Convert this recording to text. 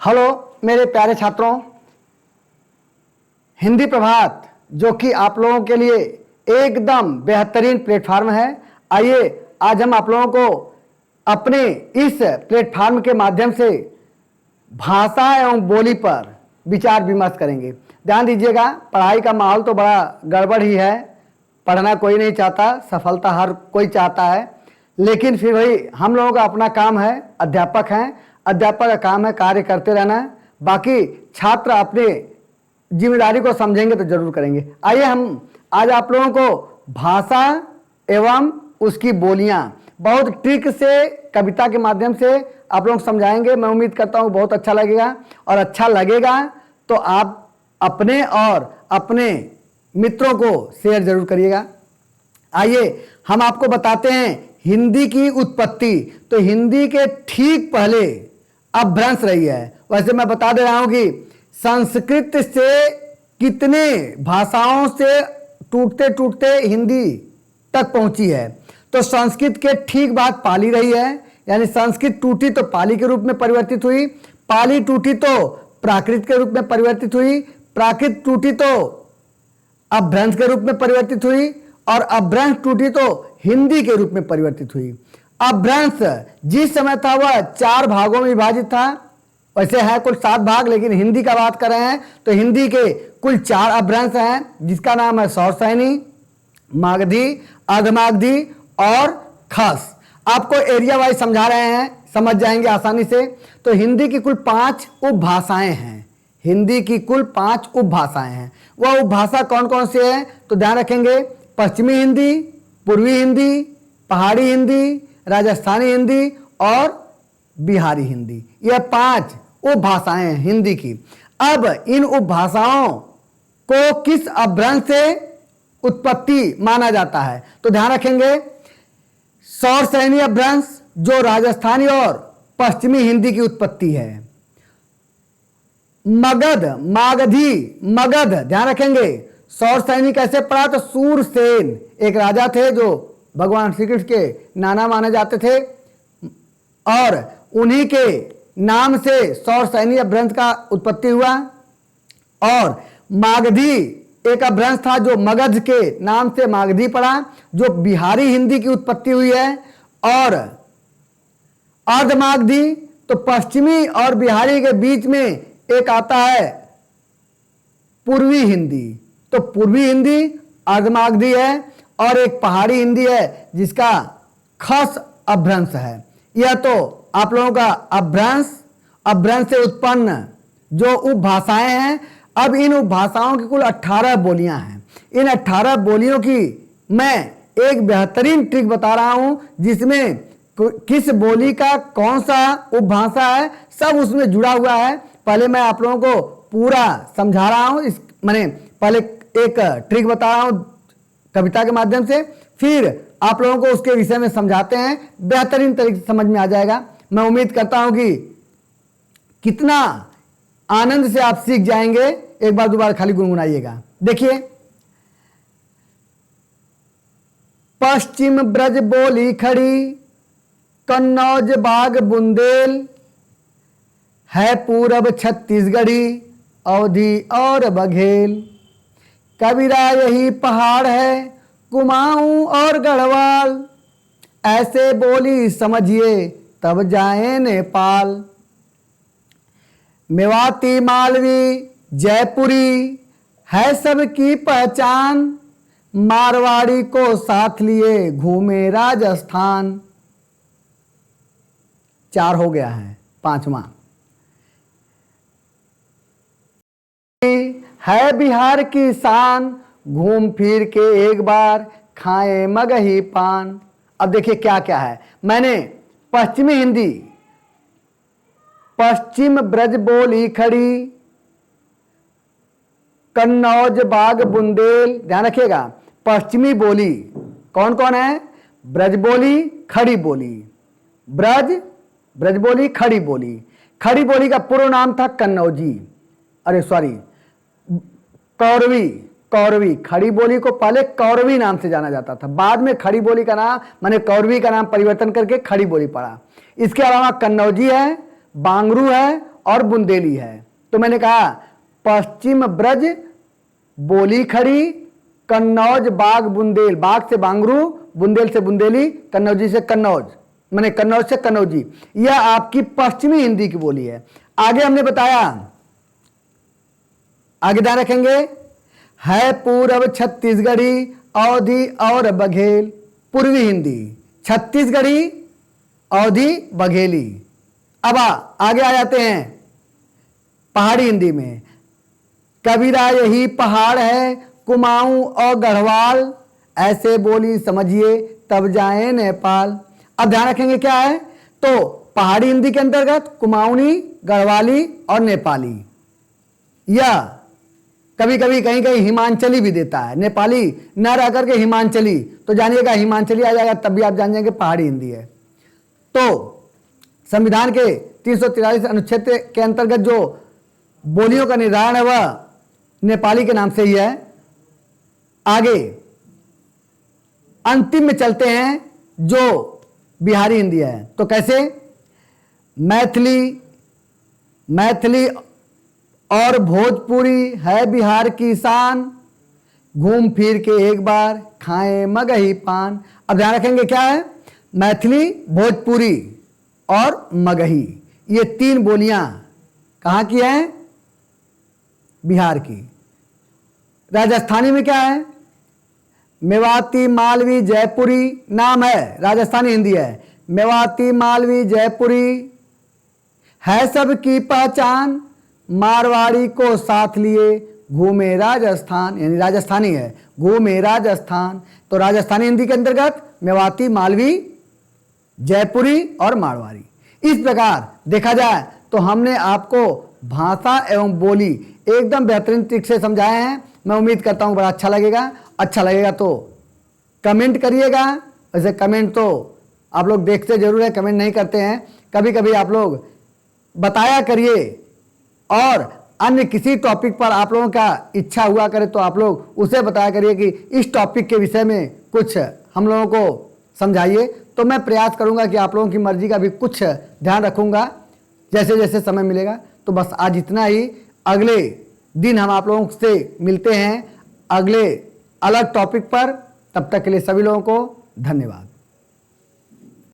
Hello मेरे प्यारे छात्रों, हिंदी प्रभात जो कि आप लोगों के लिए एकदम बेहतरीन प्लेटफार्म है। आइए आज हम आप लोगों को अपने इस प्लेटफार्म के माध्यम से भाषा एवं बोली पर विचार विमर्श करेंगे। ध्यान दीजिएगा, पढ़ाई का माहौल तो बड़ा गड़बड़ ही है, पढ़ना कोई नहीं चाहता, सफलता हर कोई चाहता है, लेकिन फिर वही हम लोगों का अपना काम है, अध्यापक हैं, अध्यापक का काम है कार्य करते रहना है। बाकी छात्र अपने जिम्मेदारी को समझेंगे तो जरूर करेंगे। आइए हम आज आप लोगों को भाषा एवं उसकी बोलियां बहुत ट्रिक से कविता के माध्यम से आप लोग समझाएंगे। मैं उम्मीद करता हूँ बहुत अच्छा लगेगा, और अच्छा लगेगा तो आप अपने और अपने मित्रों को शेयर जरूर करिएगा। आइए हम आपको बताते हैं हिंदी की उत्पत्ति। तो हिंदी के ठीक पहले अपभ्रंश रही है। वैसे मैं बता दे रहा हूं कि संस्कृत से कितने भाषाओं से टूटते टूटते हिंदी तक पहुंची है। तो संस्कृत के ठीक बाद पाली रही है, यानी संस्कृत टूटी तो पाली के रूप में परिवर्तित हुई, पाली टूटी तो प्राकृत के रूप में परिवर्तित हुई, प्राकृत टूटी तो अपभ्रंश के रूप में परिवर्तित हुई, और अपभ्रंश टूटी तो हिंदी के रूप में परिवर्तित हुई। अपभ्रंश जिस समय था वह 4 भागों में विभाजित था। वैसे है कुल 7 भाग, लेकिन हिंदी का बात कर रहे हैं तो हिंदी के कुल 4 अपभ्रंश हैं, जिसका नाम है सौरसैनी, मागधी, अर्धमागधी और खस। आपको एरिया वाइज समझा रहे हैं, समझ जाएंगे आसानी से। तो हिंदी की कुल 5 उपभाषाएं हैं। हिंदी की कुल 5 उपभाषाएं हैं। वह उपभाषा कौन कौन सी है तो ध्यान रखेंगे। पश्चिमी हिंदी, पूर्वी हिंदी, पहाड़ी हिंदी, राजस्थानी हिंदी और बिहारी हिंदी। यह 5 उपभाषाएं हैं हिंदी की। अब इन उपभाषाओं को किस अपभ्रंश से उत्पत्ति माना जाता है तो ध्यान रखेंगे। सौरसैनी अपभ्रंश जो राजस्थानी और पश्चिमी हिंदी की उत्पत्ति है। मगध, मागधी, मगध, ध्यान रखेंगे। सौरसैनी कैसे पड़ा तो सूरसेन एक राजा थे जो भगवान श्री कृष्ण के नाना माने जाते थे, और उन्हीं के नाम से सौरसैनी अपभ्रंश का उत्पत्ति हुआ। और मागधी एक अपभ्रंश था जो मगध के नाम से मागधी पड़ा, जो बिहारी हिंदी की उत्पत्ति हुई है। और अर्धमागधी तो पश्चिमी और बिहारी के बीच में एक आता है पूर्वी हिंदी। तो पूर्वी हिंदी अर्धमागधी है, और एक पहाड़ी हिंदी है जिसका खस अपभ्रंश है। यह तो आप लोगों का अपभ्रंश से उत्पन्न जो उपभाषाएं हैं। अब इन उपभाषाओं की कुल 18 बोलियां हैं। इन 18 बोलियों की मैं एक बेहतरीन ट्रिक बता रहा हूं, जिसमें किस बोली का कौन सा उपभाषा है सब उसमें जुड़ा हुआ है। पहले मैं आप लोगों को पूरा समझा रहा हूं, इस मैंने पहले एक ट्रिक बता रहा हूं कविता के माध्यम से, फिर आप लोगों को उसके विषय में समझाते हैं। बेहतरीन तरीके से समझ में आ जाएगा। मैं उम्मीद करता हूं कि कितना आनंद से आप सीख जाएंगे। एक बार दोबारा खाली गुनगुनाइएगा। देखिए, पश्चिम ब्रज बोली खड़ी, कन्नौज बाग बुंदेल, है पूरब छत्तीसगढ़ी, अवधी और बघेल। कबीरा यही पहाड़ है, कुमाऊं और गढ़वाल, ऐसे बोली समझिए तब जाए नेपाल। मेवाती, मालवी, जयपुरी है सबकी पहचान, मारवाड़ी को साथ लिए घूमे राजस्थान। 4 हो गया है, 5वां है बिहार की शान, घूम फिर के एक बार खाए मगही पान। अब देखिए क्या क्या है। मैंने पश्चिमी हिंदी, पश्चिम ब्रज बोली खड़ी, कन्नौज बाग बुंदेल, ध्यान रखिएगा। पश्चिमी बोली कौन कौन है? ब्रज बोली, खड़ी बोली। ब्रज बोली, खड़ी बोली। खड़ी बोली का पूर्व नाम था कन्नौजी, कौरवी। खड़ी बोली को पहले कौरवी नाम से जाना जाता था, बाद में खड़ी बोली का नाम माने कौरवी का नाम परिवर्तन करके खड़ी बोली पड़ा। इसके अलावा कन्नौजी है, बांगरू है और बुंदेली है। तो मैंने कहा पश्चिम ब्रज बोली खड़ी, कन्नौज बाग बुंदेल, बाग से बांगरू, बुंदेल से बुंदेली, कन्नौजी से कन्नौज, मैंने कन्नौज से कन्नौजी, यह आपकी पश्चिमी हिंदी की बोली है। आगे हमने बताया, आगे ध्यान रखेंगे, है पूर्व छत्तीसगढ़ी, अवधी और बघेल, पूर्वी हिंदी, छत्तीसगढ़ी, अवधी, बघेली। अब आगे आ जाते हैं पहाड़ी हिंदी में, कबीरा यही पहाड़ है, कुमाऊं और गढ़वाल, ऐसे बोली समझिए तब जाए नेपाल। अब ध्यान रखेंगे क्या है, तो पहाड़ी हिंदी के अंतर्गत कुमाऊनी, गढ़वाली और नेपाली, या कभी कभी कहीं कहीं हिमांचली भी देता है, नेपाली न रह करके हिमांचली, तो जानिएगा हिमांचली आ जाएगा, तब भी आप जान जाएंगे पहाड़ी हिंदी है। तो संविधान के 343 अनुच्छेद के अंतर्गत जो बोलियों का निर्धारण है वह नेपाली के नाम से ही है। आगे अंतिम में चलते हैं जो बिहारी हिंदी है, तो कैसे, मैथिली और भोजपुरी है बिहार की शान, घूम फिर के एक बार खाएं मगही पान। अब ध्यान रखेंगे क्या है, मैथिली, भोजपुरी और मगही, ये 3 बोलियां कहाँ की हैं, बिहार की। राजस्थानी में क्या है, मेवाती, मालवी, जयपुरी नाम है, राजस्थानी हिंदी है, मेवाती, मालवी, जयपुरी है सबकी पहचान, मारवाड़ी को साथ लिए घूमे राजस्थान, यानी राजस्थानी है, घूमे राजस्थान। तो राजस्थानी हिंदी के अंतर्गत मेवाती, मालवी, जयपुरी और मारवाड़ी। इस प्रकार देखा जाए तो हमने आपको भाषा एवं बोली एकदम बेहतरीन तरीके से समझाए हैं। मैं उम्मीद करता हूँ बड़ा अच्छा लगेगा। अच्छा लगेगा तो कमेंट करिएगा। वैसे कमेंट तो आप लोग देखते जरूर है, कमेंट नहीं करते हैं, कभी कभी आप लोग बताया करिए। और अन्य किसी टॉपिक पर आप लोगों का इच्छा हुआ करे तो आप लोग उसे बताया करिए कि इस टॉपिक के विषय में कुछ हम लोगों को समझाइए। तो मैं प्रयास करूंगा कि आप लोगों की मर्जी का भी कुछ ध्यान रखूंगा जैसे जैसे समय मिलेगा। तो बस आज इतना ही, अगले दिन हम आप लोगों से मिलते हैं अगले अलग टॉपिक पर। तब तक के लिए सभी लोगों को धन्यवाद।